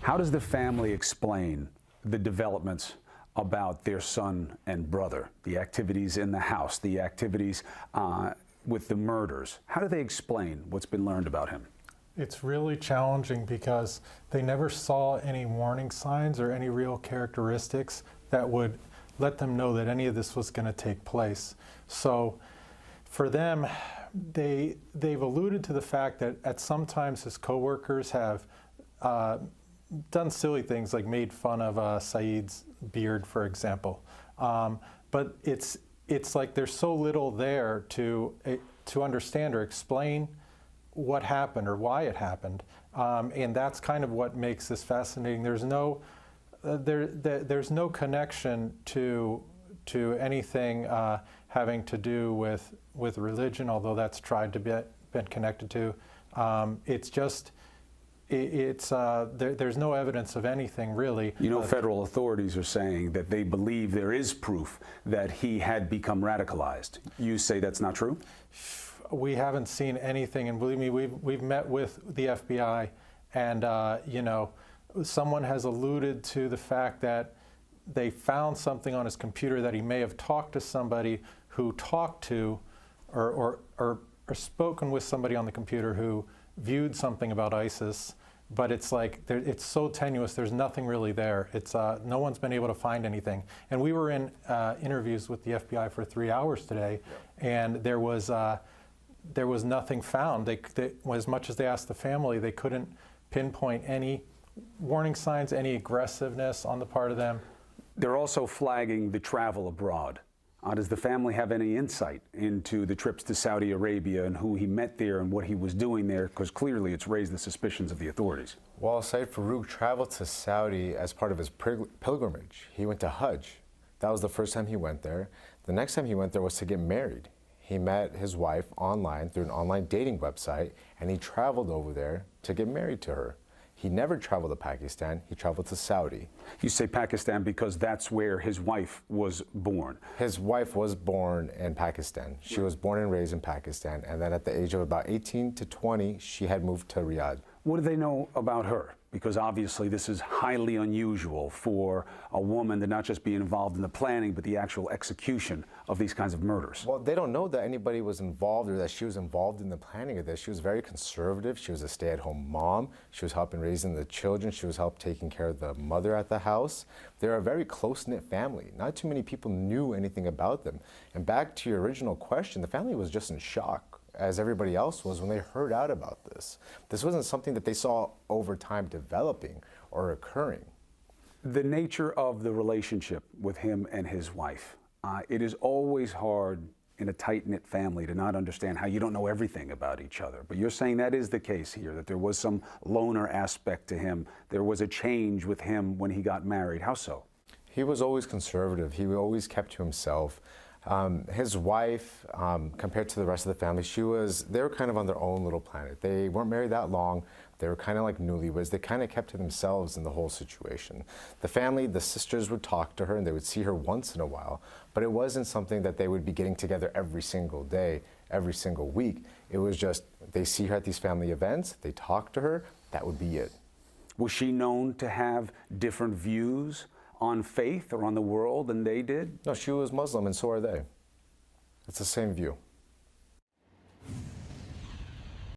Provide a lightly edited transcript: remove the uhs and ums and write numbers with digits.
How does the family explain the developments about their son and brother, the activities in the house, the activities with the murders? How do they explain what's been learned about him? It's really challenging because they never saw any warning signs or any real characteristics that would let them know that any of this was going to take place. So for them, they've alluded to the fact that at sometimes his coworkers have done silly things like made fun of Saeed's beard, for example. But it's like there's so little there to understand or explain what happened or why it happened, and that's kind of what makes this fascinating. There's no there's no connection to anything having to do with religion, although that's tried to been connected to. It's just there's no evidence of anything really. You know, federal authorities are saying that they believe there is proof that he had become radicalized. You say that's not true? We haven't seen anything, and believe me, we've met with the FBI, and you know, someone has alluded to the fact that they found something on his computer that he may have talked to somebody who talked to, or spoken with somebody on the computer who viewed something about ISIS. But it's like it's so tenuous. There's nothing really there. It's no one's been able to find anything. And we were in interviews with the FBI for 3 hours today, and there was nothing found. They, as much as they asked the family, they couldn't pinpoint any warning signs, any aggressiveness on the part of them. They're also flagging the travel abroad. Does the family have any insight into the trips to Saudi Arabia and who he met there and what he was doing there? Because clearly it's raised the suspicions of the authorities. Well, Saeed Farook traveled to Saudi as part of his pilgrimage. He went to Hajj. That was the first time he went there. The next time he went there was to get married. He met his wife online through an online dating website, and he traveled over there to get married to her. He never traveled to Pakistan. He traveled to Saudi. You say Pakistan because that's where his wife was born. His wife was born in Pakistan. She was born and raised in Pakistan, and then at the age of about 18 to 20, she had moved to Riyadh. What do they know about her? Because obviously this is highly unusual for a woman to not just be involved in the planning, but the actual execution of these kinds of murders. Well, they don't know that anybody was involved or that she was involved in the planning of this. She was very conservative. She was a stay-at-home mom. She was helping raising the children. She was taking care of the mother at the house. They're a very close-knit family. Not too many people knew anything about them. And back to your original question, the family was just in shock, as everybody else was, when they heard out about this. This wasn't something that they saw over time developing or occurring. The nature of the relationship with him and his wife, it is always hard in a tight-knit family to not understand how you don't know everything about each other. But you're saying that is the case here, that there was some loner aspect to him. There was a change with him when he got married. How so? He was always conservative. He always kept to himself. His wife, compared to the rest of the family, they were kind of on their own little planet. They weren't married that long. They were kind of like newlyweds. They kind of kept to themselves in the whole situation. The family, the sisters would talk to her and they would see her once in a while, but it wasn't something that they would be getting together every single day, every single week. It was just, they see her at these family events, they talk to her, that would be it. Was she known to have different views on faith or on the world than they did? No, she was Muslim and so are they. It's the same view.